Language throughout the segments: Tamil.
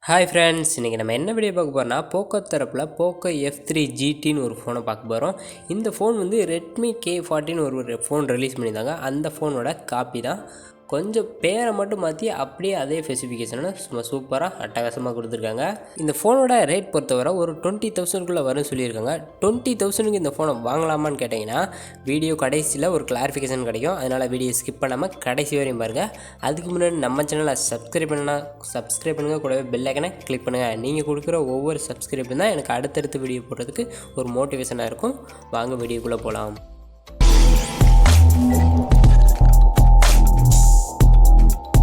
ஹாய் ஃப்ரெண்ட்ஸ், இன்றைக்கி நம்ம என்ன வீடியோ பார்க்க போகிறோம்னா போக்கோ தரப்பில் போக்கோ F3 GTன்னு ஒரு ஃபோனை பார்க்க போகிறோம். இந்த ஃபோன் வந்து ரெட்மி K40ன்னு ஒரு ஃபோன் ரிலீஸ் பண்ணியிருந்தாங்க. அந்த ஃபோனோட காப்பி தான். கொஞ்சம் பேரை மட்டும் மாற்றி அப்படியே அதே ஸ்பெசிஃபிகேஷனை சும்மா சூப்பராக அட்டகாசமாக கொடுத்துருக்காங்க. இந்த ஃபோனோட ரேட் பொறுத்தவரை ஒரு 20,000க்குள்ளே வரும்னு சொல்லியிருக்காங்க. 20,000க்கு இந்த ஃபோனை வாங்கலாமான்னு கேட்டிங்கன்னா வீடியோ கடைசியில் ஒரு கிளாரிஃபிகேஷன் கிடைக்கும். அதனால் வீடியோ ஸ்கிப் பண்ணாமல் கடைசி வரையும் பாருங்கள். அதுக்கு முன்னாடி நம்ம சேனலை சப்ஸ்கிரைப் பண்ணுங்கள், கூடவே பெல் ஐக்கனை கிளிக் பண்ணுங்கள். நீங்கள் கொடுக்குற ஒவ்வொரு சப்ஸ்கிரைப்பும் தான் எனக்கு அடுத்தடுத்து வீடியோ போடுறதுக்கு ஒரு மோட்டிவேஷனாக இருக்கும். வாங்க வீடியோக்குள்ளே போகலாம்.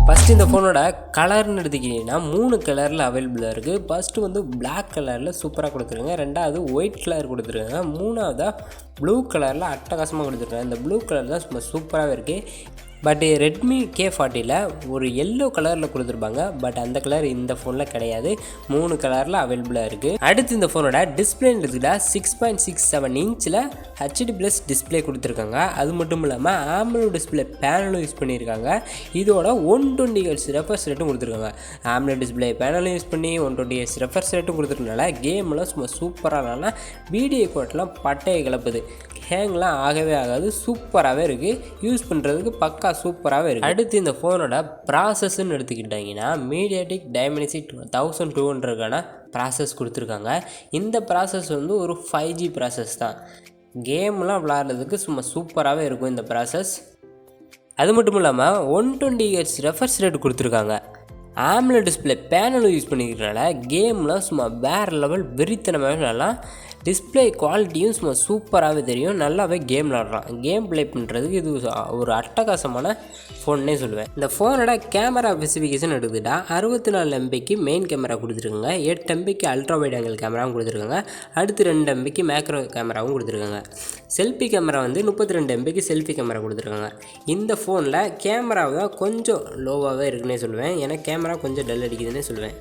ஃபஸ்ட்டு இந்த ஃபோனோட கலர்னு எடுத்துக்கிட்டிங்கன்னா 3 கலரில் அவைலபிளாக இருக்குது. ஃபஸ்ட்டு வந்து பிளாக் கலரில் சூப்பராக கொடுத்துருக்காங்க. ரெண்டாவது ஒயிட் கலர் கொடுத்துருக்காங்க. மூணாவதாக ப்ளூ கலரில் அட்டகாசமாக கொடுத்துருக்காங்க. இந்த ப்ளூ கலர் தான் சும்மா சூப்பராகவே இருக்குது. பட் ரெட்மி K40ல் ஒரு எல்லோ கலரில் கொடுத்துருப்பாங்க. பட் அந்த கலர் இந்த ஃபோனில் கிடையாது. 3 கலரில் அவைலபிளாக இருக்குது. அடுத்து இந்த ஃபோனோட டிஸ்பிளேன்னு எடுத்துக்கிட்டா 6.67 இன்ச்சில் HD+ டிஸ்பிளே கொடுத்துருக்காங்க. அது மட்டும் இல்லாமல் AMOLED டிஸ்பிளே பேனலும் யூஸ் பண்ணியிருக்காங்க. இதோட 120 Hz ரெஃப்ரெஷ் ரேட்டும் கொடுத்துருக்காங்க. AMOLED டிஸ்பிளே பேனலும் யூஸ் பண்ணி 120 Hz ரெஃப்ரெஷ் ரேட்டும் கொடுத்துருக்கனால கேம்லாம் சும்மா சூப்பராக வீடியோ கோட்டெலாம் பட்டையை கிளப்புது. ஹேங்லாம் ஆகவே ஆகாது. சூப்பராகவே இருக்குது. யூஸ் பண்ணுறதுக்கு பக்கா சூப்பராகவே இருக்குது. அடுத்து இந்த ஃபோனோட ப்ராசஸ்ன்னு எடுத்துக்கிட்டிங்கன்னா மீடியாடெக் டைமென்சிட்டி 1200க்கான ப்ராசஸ் கொடுத்துருக்காங்க. இந்த ப்ராசஸ் வந்து ஒரு 5G ப்ராசஸ் தான். கேம்லாம் விளாட்றதுக்கு சும்மா சூப்பராகவே இருக்கும் இந்த ப்ராசஸ். அது மட்டும் இல்லாமல் 120 Hz ரெஃப்ரெஷ் ரேட் கொடுத்துருக்காங்க. AMOLED டிஸ்பிளே பேனலும் யூஸ் பண்ணிக்கிறனால கேம்லாம் சும்மா வேறு லெவல் வெறித்தனமாகவே நல்லா டிஸ்பிளே குவாலிட்டியும் சும்மா சூப்பராகவே தெரியும். நல்லாவே கேம் விளாட்றான். கேம் ப்ளே பண்ணுறதுக்கு இது ஒரு அட்டகாசமான ஃபோன்னே சொல்லுவேன். இந்த ஃபோனோட கேமரா ஸ்பெசிஃபிகேஷன் எடுத்துக்கிட்டால் 64 MBக்கு மெயின் கேமரா கொடுத்துருக்காங்க. 8 MBக்கு அல்ட்ரா வைட் ஆங்கிள் கேமராவும் கொடுத்துருக்காங்க. அடுத்து 2 MBக்கு மேக்ரோ கேமராவும் கொடுத்துருக்காங்க. செல்ஃபி கேமரா வந்து 32 MBக்கு செல்ஃபி கேமரா கொடுத்துருக்காங்க. இந்த ஃபோனில் கேமரா தான் கொஞ்சம் லோவாகவே இருக்குன்னே சொல்லுவேன். ஏன்னா கேமரா கொஞ்சம் டல் அடிக்குதுன்னே சொல்லுவேன்.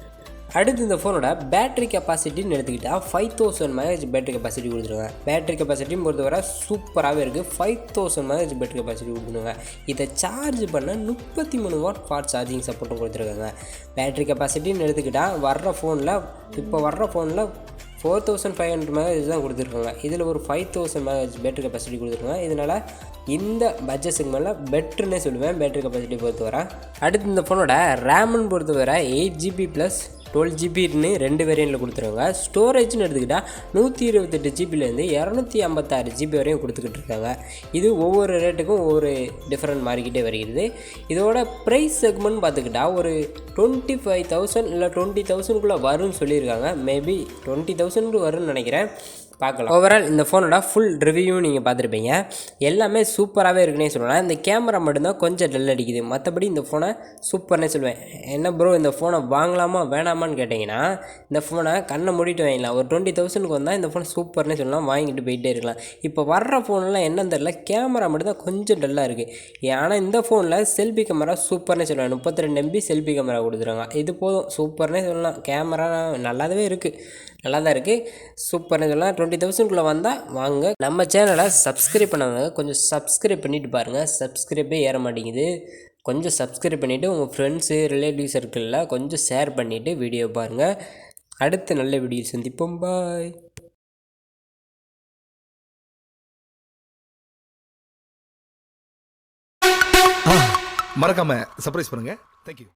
அடுத்து இந்த ஃபோனோட பேட்டரி கெப்பாசிட்டின்னு எடுத்துக்கிட்டால் 5000 mAh பேட்டரி கெப்பாசிட்டி கொடுத்துருக்காங்க. பேட்டரி கெப்பாசிட்டின்னு பொறுத்தவரை சூப்பராகவே இருக்குது. 5000 mAh பேட்டரி கெப்பாசிட்டி கொடுத்துருக்காங்க. இதை சார்ஜ் பண்ண 33 வாட் ஃபாஸ்ட் சார்ஜிங் சப்போர்ட்டும் கொடுத்துருக்காங்க. பேட்டரி கெப்பாசிட்டின்னு எடுத்துக்கிட்டால் வர்ற ஃபோனில் 4500 mAh தான் கொடுத்துருக்காங்க. இதில் ஒரு 5000 mAh பேட்டரி கெப்பாசிட்டி கொடுத்துருக்காங்க. இதனால் இந்த பட்ஜெட் செக்மெண்ட்டில் பெட்டர்னே சொல்லுவேன் பேட்டரி கெப்பாசிட்டி பொறுத்தவரை. அடுத்து இந்த ஃபோனோட ரேம்னு பொறுத்தவரை 8GB + 12GBன்னு 2 வேரியண்ட்டில் கொடுத்துருக்காங்க. ஸ்டோரேஜ்னு எடுத்துக்கிட்டால் 128GBலேருந்து 256GB வரையும் கொடுத்துக்கிட்டு இருக்காங்க. இது ஒவ்வொரு ரேட்டுக்கும் ஒவ்வொரு டிஃப்ரெண்ட் மாறிக்கிட்டே வருகிறது. இதோட ப்ரைஸ் செக்மெண்ட் பார்த்துக்கிட்டா ஒரு 25,000 இல்லை 20,000க்குள்ளே வரும்னு சொல்லியிருக்காங்க. மேபி 20,000க்கு வரும்னு நினைக்கிறேன். பார்க்கலாம். ஓவரால் இந்த ஃபோனோட ஃபுல் ரிவ்யூ நீங்கள் பார்த்துருப்பீங்க. எல்லாமே சூப்பராகவே இருக்குன்னே சொல்லலாம். இந்த கேமரா மட்டும்தான் கொஞ்சம் டல் அடிக்குது. மற்றபடி இந்த ஃபோனை சூப்பர்னே சொல்லுவேன். என்ன ப்ரோ இந்த ஃபோனை வாங்கலாமா வேணாமான்னு கேட்டிங்கன்னா இந்த ஃபோனை கண்ணை மூடிட்டு வாங்கிக்கலாம். ஒரு 20,000க்கு வந்தால் இந்த ஃபோனை சூப்பர்னே சொல்லலாம். வாங்கிட்டு போயிட்டே இருக்கலாம். இப்போ வர்ற ஃபோன்லாம் என்னன்னு தெரியல, கேமரா மட்டும்தான் கொஞ்சம் டல்லாக இருக்குது. ஆனால் இந்த ஃபோனில் செல்ஃபி கேமரா சூப்பர்னே சொல்லலாம். 32 MB செல்ஃபி கேமரா கொடுத்துருக்காங்க. இது போதும், சூப்பர்னே சொல்லலாம். கேமரா நல்லா தான் இருக்குது. சூப்பர்னு சொல்லலாம். 20,000க்குள்ளே வந்தால் வாங்க. நம்ம சேனலை சப்ஸ்கிரைப் பண்ணாங்க, கொஞ்சம் சப்ஸ்கிரைப் பண்ணிவிட்டு பாருங்கள். சப்ஸ்கிரைப்பே ஏற மாட்டேங்குது. கொஞ்சம் சப்ஸ்கிரைப் பண்ணிவிட்டு உங்கள் ஃப்ரெண்ட்ஸு ரிலேட்டிவ் சர்க்கிளில் கொஞ்சம் ஷேர் பண்ணிவிட்டு வீடியோ பாருங்கள். அடுத்த நல்ல வீடியோ சந்திப்போம். பாய். மறக்காம சர்ப்ரைஸ் பண்ணுங்க. தேங்க்யூ.